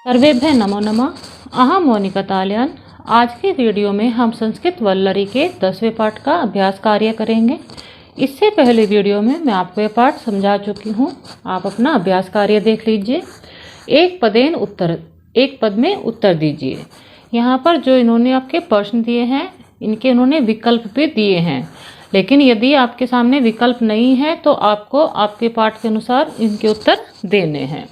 सर्वेभ्यः नमो नमः। अहम मोनिका तालियान। आज की वीडियो में हम संस्कृत वल्लरी के 10वें पाठ का अभ्यास कार्य करेंगे। इससे पहले वीडियो में मैं आपको यह पाठ समझा चुकी हूँ। आप अपना अभ्यास कार्य देख लीजिए। एक पद में उत्तर दीजिए। यहाँ पर जो इन्होंने आपके प्रश्न दिए हैं, इनके इन्होंने विकल्प भी दिए हैं, लेकिन यदि आपके सामने विकल्प नहीं है तो आपको आपके पाठ के अनुसार इनके उत्तर देने हैं।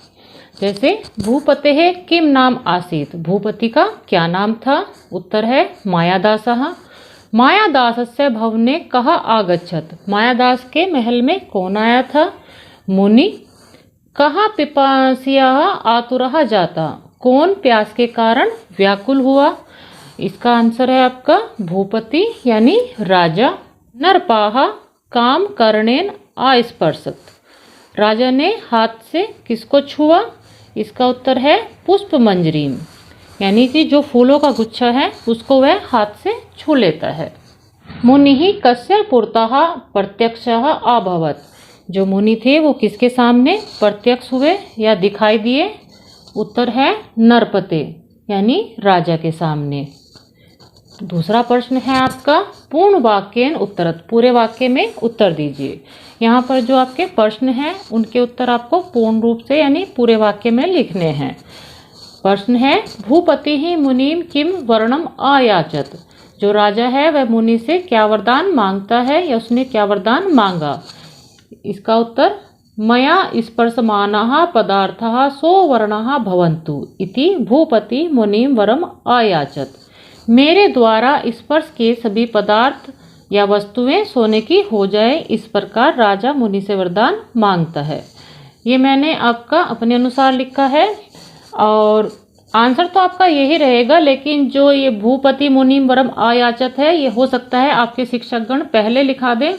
जैसे भूपतेः किम नाम आसीत्, भूपति का क्या नाम था? उत्तर है मायादासः। मायादासस्य भवने कः आगच्छत्, मायादास के महल में कौन आया था? मुनि। कः पिपास्याः आतुरः जाता, कौन प्यास के कारण व्याकुल हुआ? इसका आंसर है आपका भूपति यानी राजा। नरपाः काम कर्णेन आस्पृशत्, राजा ने हाथ से किसको छुआ? इसका उत्तर है पुष्पमंजरीम, यानी कि जो फूलों का गुच्छा है उसको वह हाथ से छू लेता है। मुनिः कस्य पुरतः प्रत्यक्षः अभवत्, जो मुनि थे वो किसके सामने प्रत्यक्ष हुए या दिखाई दिए? उत्तर है नरपते यानी राजा के सामने। दूसरा प्रश्न है आपका पूर्ण वाक्येन उत्तरत्, पूरे वाक्य में उत्तर दीजिए। यहाँ पर जो आपके प्रश्न हैं उनके उत्तर आपको पूर्ण रूप से यानी पूरे वाक्य में लिखने हैं। प्रश्न है भूपति ही मुनिम किम वरनम आयाचत, जो राजा है वह मुनि से क्या वरदान मांगता है या उसने क्या वरदान मांगा? इसका उत्तर मया स्पर्शमानाः पदार्थाः सो वर्णाः भवन्तु इति भूपति मुनिम वरम आयाचत, मेरे द्वारा स्पर्श के सभी पदार्थ या वस्तुएं सोने की हो जाए, इस प्रकार राजा मुनि से वरदान मांगता है। ये मैंने आपका अपने अनुसार लिखा है और आंसर तो आपका यही रहेगा, लेकिन जो ये भूपति मुनिम वरम आयाचत है ये हो सकता है आपके शिक्षकगण पहले लिखा दें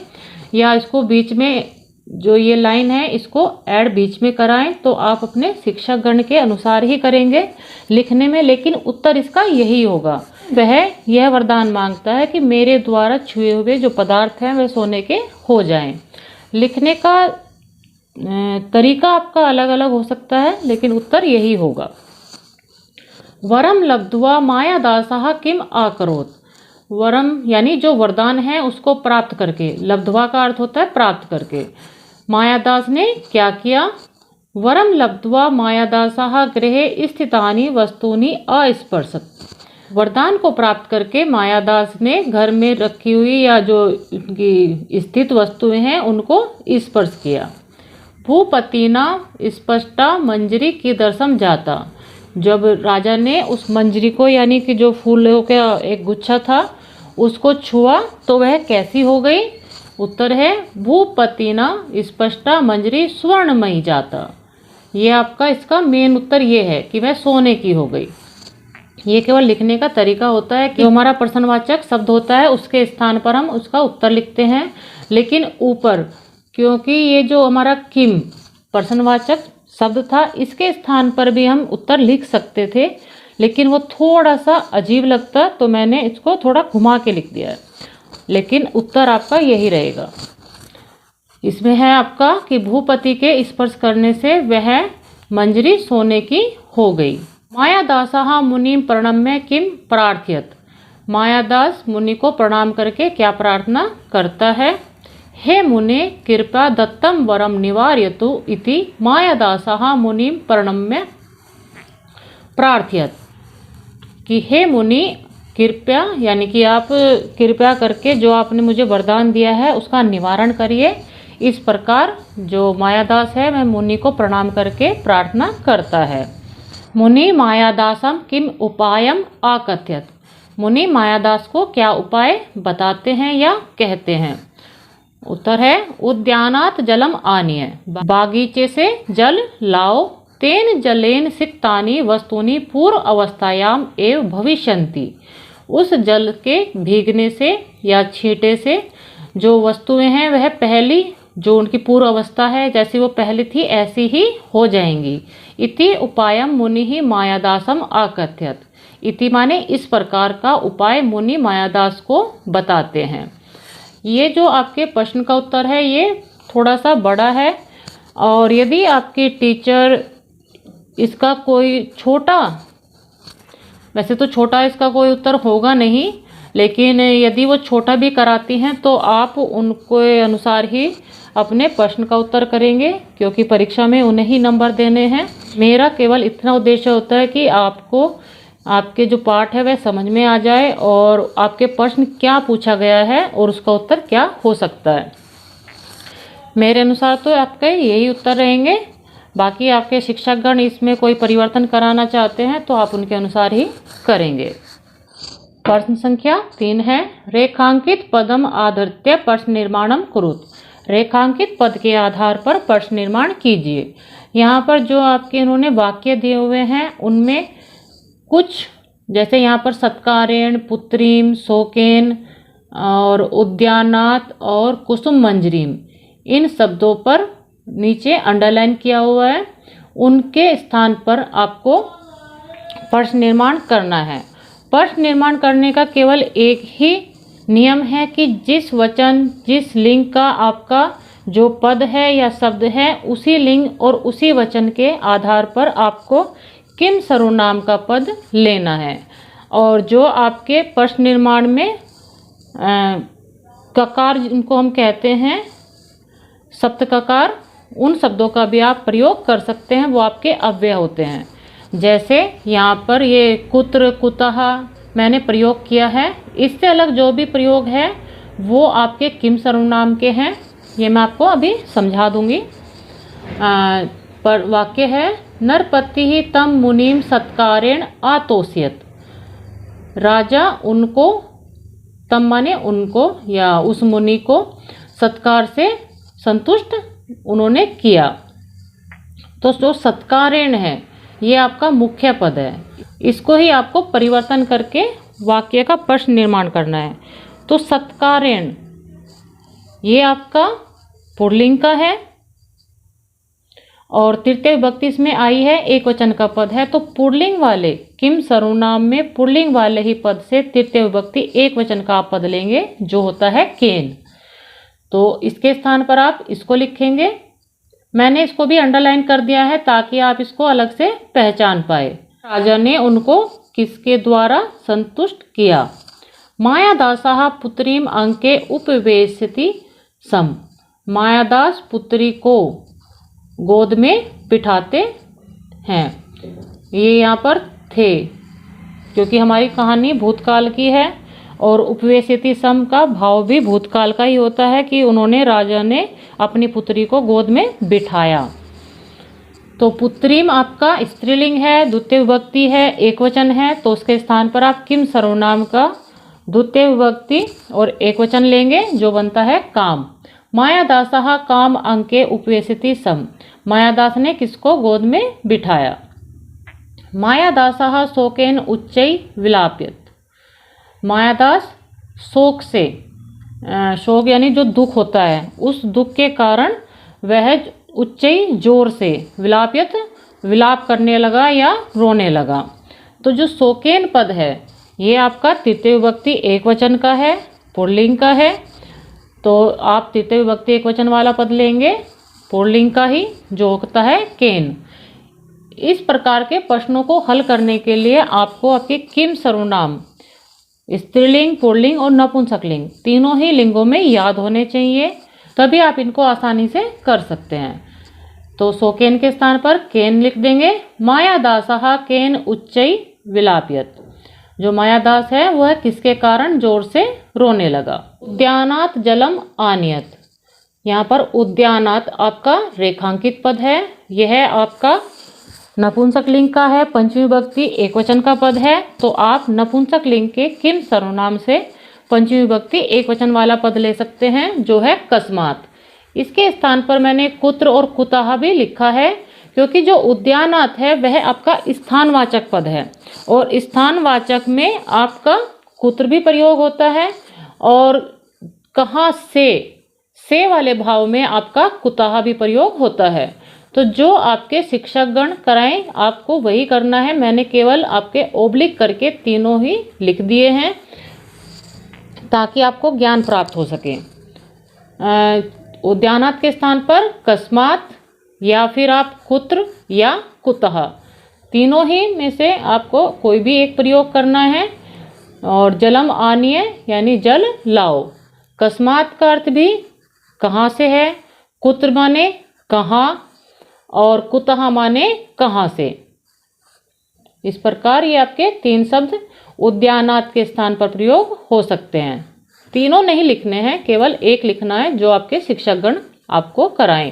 या इसको बीच में जो ये लाइन है इसको ऐड बीच में कराएं, तो आप अपने शिक्षकगण के अनुसार ही करेंगे लिखने में, लेकिन उत्तर इसका यही होगा। वह यह वरदान मांगता है कि मेरे द्वारा छुए हुए जो पदार्थ हैं वे सोने के हो जाएं। लिखने का तरीका आपका अलग अलग हो सकता है, लेकिन उत्तर यही होगा। वरम लब्ध्वा मायादासः किम आकरोत्, वरम यानी जो वरदान है उसको प्राप्त करके, लब्ध्वा का अर्थ होता है प्राप्त करके। मायादास ने क्या किया? वरम लब्ध्वा मायादासः गृहे स्थितानि वस्तूनि अस्पृशत्, वरदान को प्राप्त करके मायादास ने घर में रखी हुई या जो उनकी स्थित वस्तुएं हैं उनको स्पर्श किया। भूपतिना स्पष्टा मंजरी की दर्शन जाता, जब राजा ने उस मंजरी को यानी कि जो फूलों का एक गुच्छा था उसको छुआ तो वह कैसी हो गई? उत्तर है भूपतिना स्पष्टा मंजरी स्वर्णमयी जाता। ये आपका इसका मेन उत्तर ये है कि वह सोने की हो गई। ये केवल लिखने का तरीका होता है कि जो हमारा प्रश्नवाचक शब्द होता है उसके स्थान पर हम उसका उत्तर लिखते हैं, लेकिन ऊपर क्योंकि ये जो हमारा किम प्रश्नवाचक शब्द था इसके स्थान पर भी हम उत्तर लिख सकते थे, लेकिन वो थोड़ा सा अजीब लगता तो मैंने इसको थोड़ा घुमा के लिख दिया है, लेकिन उत्तर आपका यही रहेगा। इसमें है आपका कि भूपति के स्पर्श करने से वह मंजरी सोने की हो गई। मायादासः मुनिम प्रणम्य किम प्रार्थयत, मायादास मुनि को प्रणाम करके क्या प्रार्थना करता है? हे मुने कृपया दत्तम वरम निवारयतु इति मायादासः मुनिम प्रणम्य प्रार्थयत, कि हे मुनि कृपया यानी कि आप कृपया करके जो आपने मुझे वरदान दिया है उसका निवारण करिए। इस प्रकार जो मायादास है वह मुनि को प्रणाम करके प्रार्थना करता है। मुनि मायादासम किम उपायम आकथयत, मुनि मायादास को क्या उपाय बताते हैं या कहते हैं? उत्तर है उद्यानात जलम आनीय, बागीचे से जल लाओ, तेन जलेन सिक्तानि वस्तुनि पूर्व अवस्थायाम एव भविष्यन्ति, उस जल के भीगने से या छींटे से जो वस्तुएं हैं वह पहली जो उनकी पूर्व अवस्था है जैसी वो पहले थी ऐसी ही हो जाएंगी। इति उपायम मुनि ही मायादासम आकथयत, इति माने इस प्रकार का उपाय मुनि मायादास को बताते हैं। ये जो आपके प्रश्न का उत्तर है ये थोड़ा सा बड़ा है, और यदि आपके टीचर इसका कोई छोटा, वैसे तो छोटा इसका कोई उत्तर होगा नहीं, लेकिन यदि वो छोटा भी कराती हैं तो आप उनके अनुसार ही अपने प्रश्न का उत्तर करेंगे, क्योंकि परीक्षा में उन्हें ही नंबर देने हैं। मेरा केवल इतना उद्देश्य होता है कि आपको आपके जो पाठ है वह समझ में आ जाए और आपके प्रश्न क्या पूछा गया है और उसका उत्तर क्या हो सकता है। मेरे अनुसार तो आपके यही उत्तर रहेंगे। बाकी आपके शिक्षकगण इसमें कोई परिवर्तन कराना चाहते हैं तो आप उनके अनुसार ही करेंगे। प्रश्न संख्या 3 है, रेखांकित पदम आधृत्य प्रश्न निर्माणम कुरुत। रेखांकित पद के आधार पर प्रश्न निर्माण कीजिए। यहाँ पर जो आपके इन्होंने वाक्य दिए हुए हैं उनमें कुछ, जैसे यहाँ पर सत्कारेण, पुत्रीम, शोकेन और उद्यानात और कुसुम मंजरीम, इन शब्दों पर नीचे अंडरलाइन किया हुआ है, उनके स्थान पर आपको प्रश्न निर्माण करना है। प्रश्न निर्माण करने का केवल एक ही नियम है कि जिस वचन, जिस लिंग का आपका जो पद है या शब्द है, उसी लिंग और उसी वचन के आधार पर आपको किम सर्वनाम का पद लेना है। और जो आपके प्रश्न निर्माण में ककार, जिनको हम कहते हैं सप्त ककार, उन शब्दों का भी आप प्रयोग कर सकते हैं, वो आपके अव्यय होते हैं। जैसे यहाँ पर ये कुत्र, कुतः मैंने प्रयोग किया है। इससे अलग जो भी प्रयोग है वो आपके किम सर्वनाम के हैं, ये मैं आपको अभी समझा दूंगी। पर वाक्य है, नरपति ही तम मुनिम सत्कारेण आतोष्यत। राजा उनको, तम माने उनको या उस मुनि को, सत्कार से संतुष्ट उन्होंने किया। तो जो सत्कारेण है ये आपका मुख्य पद है, इसको ही आपको परिवर्तन करके वाक्य का प्रश्न निर्माण करना है। तो सत्कारेण ये आपका पुल्लिंग का है और तृतीय विभक्ति इसमें आई है, एक वचन का पद है। तो पुल्लिंग वाले किम सर्वनाम में पुल्लिंग वाले ही पद से तृतीय विभक्ति एक वचन का आप पद लेंगे जो होता है केन। तो इसके स्थान पर आप इसको लिखेंगे। मैंने इसको भी अंडरलाइन कर दिया है ताकि आप इसको अलग से पहचान पाए। राजा ने उनको किसके द्वारा संतुष्ट किया। मायादासः पुत्रीम अंके उपवेशति सम। मायादास पुत्री को गोद में बिठाते हैं। ये यहाँ पर थे, क्योंकि हमारी कहानी भूतकाल की है और उपवेशति सम का भाव भी भूतकाल का ही होता है कि उन्होंने, राजा ने अपनी पुत्री को गोद में बिठाया। तो पुत्रीम आपका स्त्रीलिंग है, द्वितीय विभक्ति है, एक वचन है, तो उसके स्थान पर आप किम सर्वनाम का द्वितीय विभक्ति और एक वचन लेंगे जो बनता है काम। मायादासः काम अंके उपवेशति सम। मायादास ने किसको गोद में बिठाया। मायादासः शोकेन उच्चै विलाप्यत। मायादास शोक से, शोक यानी जो दुख होता है, उस दुख के कारण वह उच्चई जोर से, विलाप्यत विलाप करने लगा या रोने लगा। तो जो शोकेन पद है ये आपका तृतीय विभक्ति एक वचन का है, पुल्लिंग का है। तो आप तृतीय विभक्ति एक वचन वाला पद लेंगे पुल्लिंग का ही, जो होता है केन। इस प्रकार के प्रश्नों को हल करने के लिए आपको आपके किम सर्वनाम स्त्रीलिंग, पुल्लिंग और नपुंसकलिंग तीनों ही लिंगों में याद होने चाहिए, तभी आप इनको आसानी से कर सकते हैं। तो शोकेन के स्थान पर केन लिख देंगे। मायादासः केन उच्चै विलाप्यत। जो मायादास है वह किसके कारण जोर से रोने लगा। उद्यानात जलम आनियत। यहाँ पर उद्यानात आपका रेखांकित पद है, यह आपका नपुंसक लिंग का है, पंचमी विभक्ति एक वचन का पद है। तो आप नपुंसक लिंग के किम सर्वनाम से पंचमी विभक्ति एक वचन वाला पद ले सकते हैं जो है कस्मात। इसके स्थान पर मैंने कुत्र और कुतः भी लिखा है, क्योंकि जो उद्यानात है वह आपका स्थानवाचक पद है और स्थानवाचक में आपका कुत्र भी प्रयोग होता है और कहाँ से वाले भाव में आपका कुतः भी प्रयोग होता है। तो जो आपके शिक्षकगण कराएं आपको वही करना है। मैंने केवल आपके ओब्लिक करके तीनों ही लिख दिए हैं ताकि आपको ज्ञान प्राप्त हो सके। उद्यानात के स्थान पर कस्मात या फिर आप कुत्र या कुतः तीनों ही में से आपको कोई भी एक प्रयोग करना है। और जलम आनीय यानी जल लाओ। कस्मात का अर्थ भी कहाँ से है, कुत्र माने कहाँ और कुतः माने कहाँ से। इस प्रकार ये आपके 3 शब्द उद्यानात के स्थान पर प्रयोग हो सकते हैं। तीनों नहीं लिखने हैं, केवल एक लिखना है जो आपके शिक्षकगण आपको कराएं।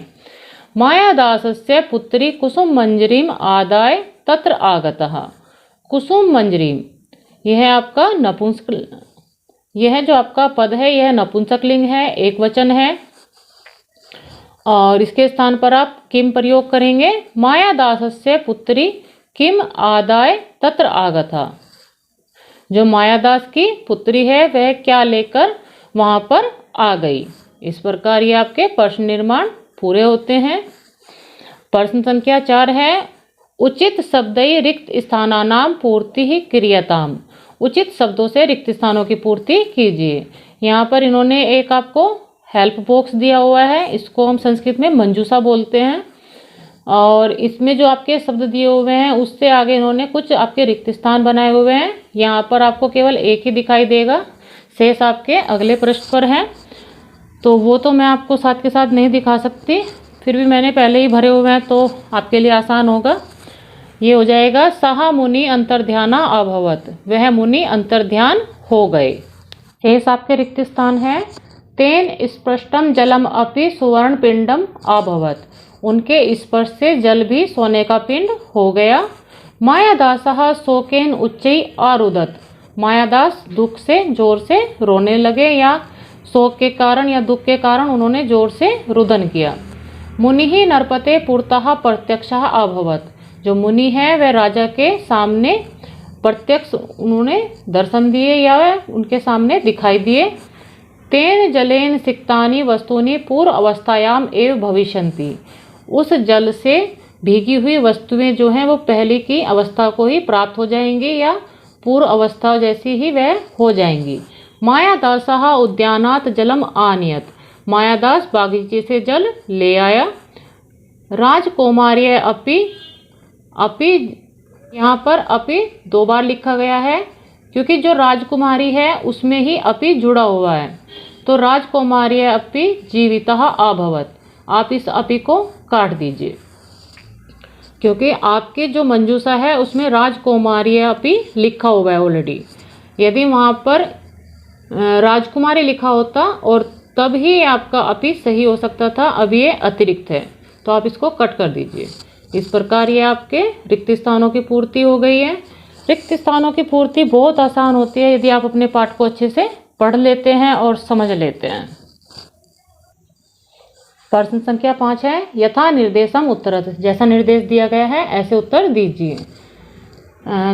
मायादासस्य पुत्री कुसुम मंजरीम आदाय तत्र आगतः। कुसुम मंजरीम यह है आपका नपुंसक, यह जो आपका पद है यह नपुंसकलिंग है, एक वचन है और इसके स्थान पर आप किम प्रयोग करेंगे। मायादासस्य पुत्री किम आदाय तत्र आगतः। जो मायादास की पुत्री है वह क्या लेकर वहां पर आ गई। इस प्रकार ये आपके प्रश्न निर्माण पूरे होते हैं। प्रश्न संख्या 4 है उचित शब्दई रिक्त स्थानानाम पूर्ति ही क्रियताम। उचित शब्दों से रिक्त स्थानों की पूर्ति कीजिए। यहाँ पर इन्होंने एक आपको हेल्प बॉक्स दिया हुआ है, इसको हम संस्कृत में मंजूषा बोलते हैं। और इसमें जो आपके शब्द दिए हुए हैं उससे आगे इन्होंने कुछ आपके रिक्त स्थान बनाए हुए हैं। यहाँ पर आपको केवल एक ही दिखाई देगा, शेष आपके अगले पृष्ठ पर हैं, तो वो तो मैं आपको साथ के साथ नहीं दिखा सकती, फिर भी मैंने पहले ही भरे हुए हैं तो आपके लिए आसान होगा। ये हो जाएगा सहा मुनि अंतर्ध्याना अभवत। वह मुनि अंतर्ध्यान हो गए। शेष आपके रिक्त स्थान है तेन स्पष्टम जलम अपि सुवर्ण पिंडम अभवत। उनके स्पर्श से जल भी सोने का पिंड हो गया। मायादासः शोकेन उच्चै आरुदत। मायादास दुख से जोर से रोने लगे या शोक के कारण या दुख के कारण उन्होंने जोर से रुदन किया। मुनि नरपते पुरतः प्रत्यक्षः अभवत। जो मुनि है वह राजा के सामने प्रत्यक्ष उन्होंने दर्शन दिए या उनके सामने दिखाई दिए। तेन जलेन सिक्तानि वस्तुनि पूर्व अवस्थायाम एव भविष्यन्ति। उस जल से भीगी हुई वस्तुएं जो हैं वो पहले की अवस्था को ही प्राप्त हो जाएंगी या पूर्व अवस्था जैसी ही वह हो जाएंगी। मायादासः उद्यानात जलम आनियत। मायादास बागीचे से जल ले आया। राजकुमार्य अपि यहाँ पर अपि 2 बार लिखा गया है क्योंकि जो राजकुमारी है उसमें ही अपि जुड़ा हुआ है, तो राजकुमार्य अपि जीवितः अभवत। आप इस अपि को काट दीजिए क्योंकि आपके जो मंजूषा है उसमें राजकुमारी अपि लिखा हुआ है ऑलरेडी। यदि वहाँ पर राजकुमारी लिखा होता और तब ही आपका अपि सही हो सकता था, अब ये अतिरिक्त है तो आप इसको कट कर दीजिए। इस प्रकार ये आपके रिक्त स्थानों की पूर्ति हो गई है। रिक्त स्थानों की पूर्ति बहुत आसान होती है यदि आप अपने पाठ को अच्छे से पढ़ लेते हैं और समझ लेते हैं। प्रश्न संख्या 5 है यथा निर्देशम उत्तरत। जैसा निर्देश दिया गया है ऐसे उत्तर दीजिए।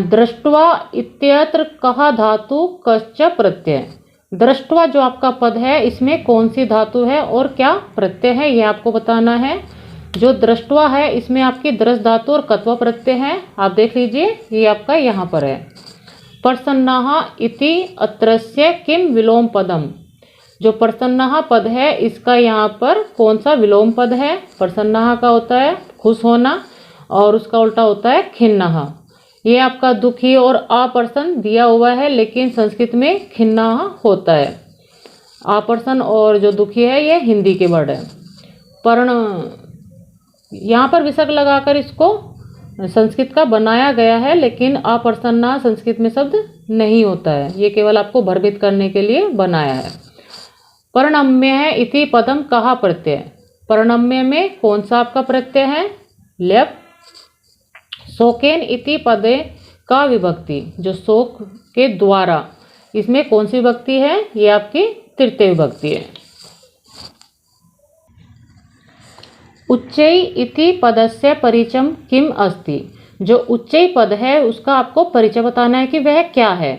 दृष्ट्वा इत्यत्र कहा धातु कश्च प्रत्यय। दृष्ट्वा जो आपका पद है इसमें कौन सी धातु है और क्या प्रत्यय है ये आपको बताना है। जो दृष्ट्वा है इसमें आपकी दृश धातु और कत्वा प्रत्यय है। आप देख लीजिए ये आपका यहाँ पर है। प्रसन्नाः इति अत्रस्य किम विलोम पदम। जो प्रसन्नाः पद है इसका यहाँ पर कौन सा विलोम पद है। प्रसन्नाः का होता है खुश होना और उसका उल्टा होता है खिन्नाः। ये आपका दुखी और अप्रसन्न दिया हुआ है लेकिन संस्कृत में खिन्नाः होता है। अप्रसन्न और जो दुखी है ये हिंदी के वर्ड है। पर्ण यहाँ पर विसर्ग लगाकर इसको संस्कृत का बनाया गया है लेकिन अप्रसन्ना संस्कृत में शब्द नहीं होता है, ये केवल आपको भ्रमित करने के लिए बनाया है। परनम्य है इति पदम कहा प्रत्यय। परनम्य में कौन सा आपका प्रत्यय है लेप। शोकेन इति पदे का विभक्ति। जो शोक के द्वारा इसमें कौन सी विभक्ति है ये आपकी तृतीय विभक्ति है। उच्चै इति पदस्य परिचम किम अस्ति। जो उच्चै पद है उसका आपको परिचय बताना है कि वह क्या है।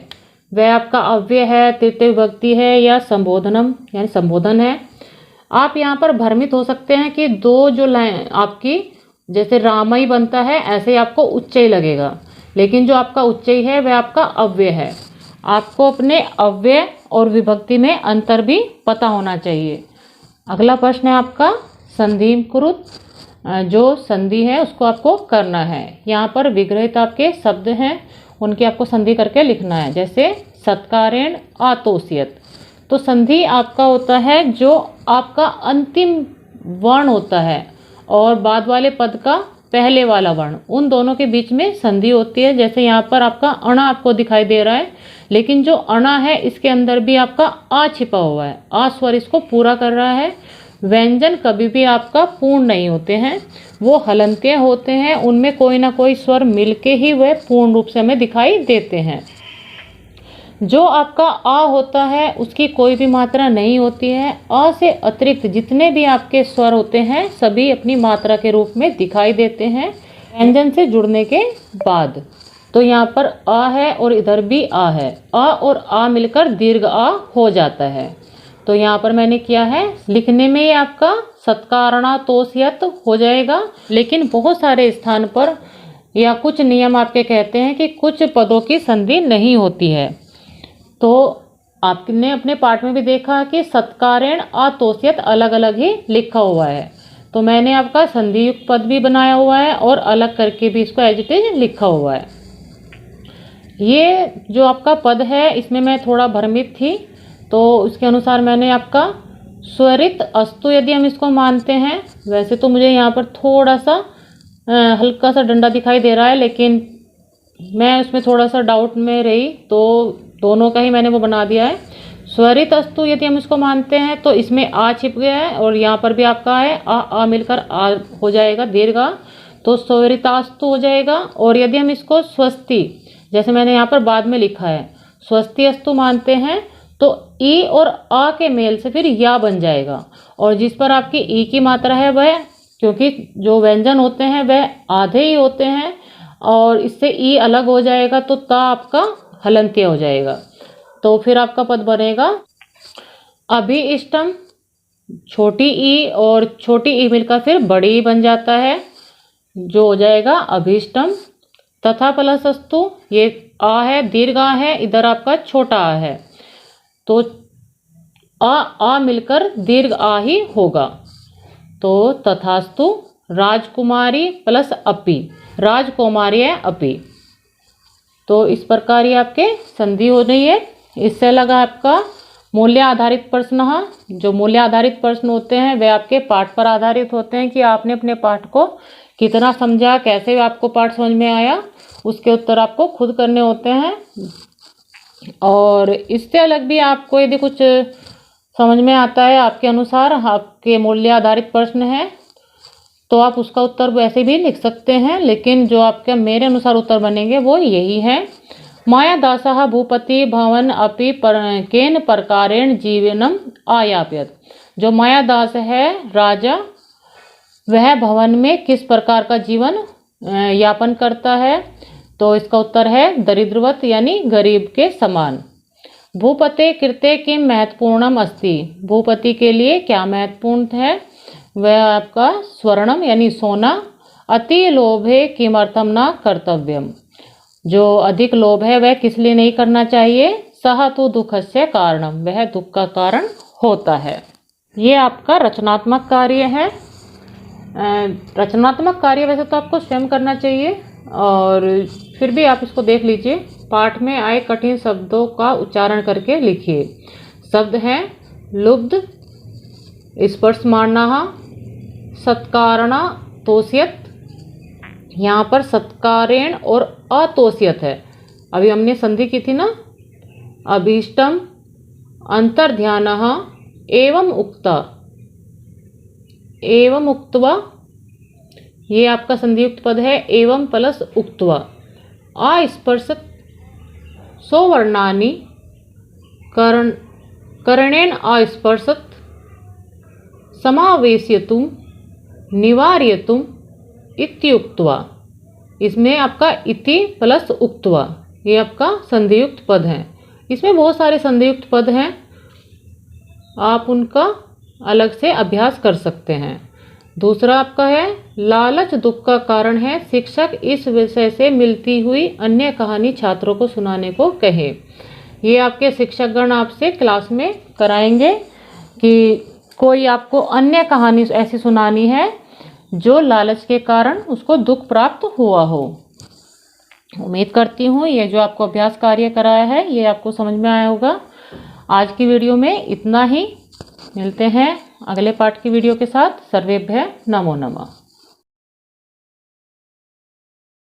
वह आपका अव्यय है, तृतीय विभक्ति है या संबोधनम यानी संबोधन है। आप यहाँ पर भ्रमित हो सकते हैं कि 2 जो लाइन आपकी जैसे रामई बनता है ऐसे ही आपको उच्चै लगेगा, लेकिन जो आपका उच्चै है वह आपका अव्यय है। आपको अपने अव्यय और विभक्ति में अंतर भी पता होना चाहिए। अगला प्रश्न है आपका संधिम कुरुत। जो संधि है उसको आपको करना है। यहाँ पर विग्रहित आपके शब्द हैं, उनकी आपको संधि करके लिखना है। जैसे सत्कारेण आतोष्यत, तो संधि आपका होता है जो आपका अंतिम वर्ण होता है और बाद वाले पद का पहले वाला वर्ण, उन दोनों के बीच में संधि होती है। जैसे यहाँ पर आपका अणा आपको दिखाई दे रहा है, लेकिन जो अणा है इसके अंदर भी आपका आ छिपा हुआ है। आ स्वर इसको पूरा कर रहा है। व्यंजन कभी भी आपका पूर्ण नहीं होते हैं, वो हलंत्य होते हैं। उनमें कोई ना कोई स्वर मिलके ही वह पूर्ण रूप से हमें दिखाई देते हैं। जो आपका आ होता है उसकी कोई भी मात्रा नहीं होती है। अ से अतिरिक्त जितने भी आपके स्वर होते हैं सभी अपनी मात्रा के रूप में दिखाई देते हैं व्यंजन से जुड़ने के बाद। तो यहाँ पर आ है और इधर भी आ है, आ और आ मिलकर दीर्घ आ हो जाता है। तो यहाँ पर मैंने किया है, लिखने में ये आपका सत्कारणातोष्यत हो जाएगा, लेकिन बहुत सारे स्थान पर या कुछ नियम आपके कहते हैं कि कुछ पदों की संधि नहीं होती है। तो आपने अपने पाठ में भी देखा कि सत्कारेण आतोष्यत अलग अलग ही लिखा हुआ है। तो मैंने आपका संधि युक्त पद भी बनाया हुआ है और अलग करके भी इसको एज इट इज लिखा हुआ है। ये जो आपका पद है इसमें मैं थोड़ा भ्रमित थी, तो उसके अनुसार मैंने आपका स्वरित अस्तु यदि हम इसको मानते हैं, वैसे तो मुझे यहाँ पर थोड़ा सा हल्का सा डंडा दिखाई दे रहा है, लेकिन मैं उसमें थोड़ा सा डाउट में रही तो दोनों का ही मैंने वो बना दिया है। स्वरित अस्तु यदि हम इसको मानते हैं तो इसमें आ छिप गया है और यहाँ पर भी आपका है आ मिलकर आ हो जाएगा दीर्घ आ, तो स्वरितास्तु हो जाएगा। और यदि हम इसको स्वस्ति, जैसे मैंने यहाँ पर बाद में लिखा है, स्वस्ति अस्तु मानते हैं तो ई और आ के मेल से फिर या बन जाएगा। और जिस पर आपकी ई की मात्रा है वह, क्योंकि जो व्यंजन होते हैं वह आधे ही होते हैं और इससे ई अलग हो जाएगा तो ता आपका हलंत्य हो जाएगा। तो फिर आपका पद बनेगा अभिइष्टम, छोटी ई और छोटी ई मिलकर फिर बड़ी ई बन जाता है, जो हो जाएगा अभिष्टम। तथा प्लस अस्तु, ये आ है दीर्घ आ है, इधर आपका छोटा आ है, तो आ मिलकर दीर्घ आ ही होगा। तो तथास्तु राजकुमारी प्लस अपि, राजकुमारी है अपि। तो इस प्रकार ये आपके संधि हो रही है। इससे लगा आपका मूल्य आधारित प्रश्न। जो मूल्य आधारित प्रश्न होते हैं वे आपके पाठ पर आधारित होते हैं कि आपने अपने पाठ को कितना समझा, कैसे आपको पाठ समझ में आया, उसके उत्तर आपको खुद करने होते हैं। और इससे अलग भी आपको यदि कुछ समझ में आता है आपके अनुसार, आपके मूल्य आधारित प्रश्न है, तो आप उसका उत्तर वैसे भी लिख सकते हैं, लेकिन जो आपके मेरे अनुसार उत्तर बनेंगे वो यही है। मायादासः भूपति भवन अपि केन प्रकारेण जीवनम आयापयत, जो मायादास है राजा, वह भवन में किस प्रकार का जीवन यापन करता है, तो इसका उत्तर है दरिद्रवत यानी गरीब के समान। भूपते कृते किम महत्वपूर्णम अस्ति, भूपति के लिए क्या महत्वपूर्ण है, वह आपका स्वर्णम यानी सोना। अति लोभे किमर्थम न कर्तव्यम, जो अधिक लोभ है वह किस लिए नहीं करना चाहिए। सह तो दुखस्य कारणम, वह दुख का कारण होता है। ये आपका रचनात्मक कार्य है। रचनात्मक कार्य वैसे तो आपको स्वयं करना चाहिए, और फिर भी आप इसको देख लीजिए। पाठ में आए कठिन शब्दों का उच्चारण करके लिखिए। शब्द हैं लुब्ध, स्पर्शमानः, सत्कारणा तोष्यत, यहाँ पर सत्कारेण और अतोष्यत है। अभी हमने संधि की थी ना, अभीष्टम, अंतर्ध्यानः, एवं उक्ता, एवं उक्त्वा, ये आपका संधियुक्त पद है। एवं प्लस उक्त्वा, अस्पर्शत सोवर्णानि करणेन अस्पर्शत समावेशयतुम निवार्यतुम इत्युक्त्वा, इसमें आपका इति प्लस उक्त्वा, ये आपका संधियुक्त पद है। इसमें बहुत सारे संधियुक्त पद हैं, आप उनका अलग से अभ्यास कर सकते हैं। दूसरा आपका है लालच दुख का कारण है, शिक्षक इस विषय से मिलती हुई अन्य कहानी छात्रों को सुनाने को कहे। ये आपके शिक्षकगण आपसे क्लास में कराएंगे कि कोई आपको अन्य कहानी ऐसी सुनानी है जो लालच के कारण उसको दुख प्राप्त हुआ हो। उम्मीद करती हूँ ये जो आपको अभ्यास कार्य कराया है ये आपको समझ में आया होगा। आज की वीडियो में इतना ही। मिलते हैं अगले पाठ की वीडियो के साथ। सर्वेभ्यः नमो नमः।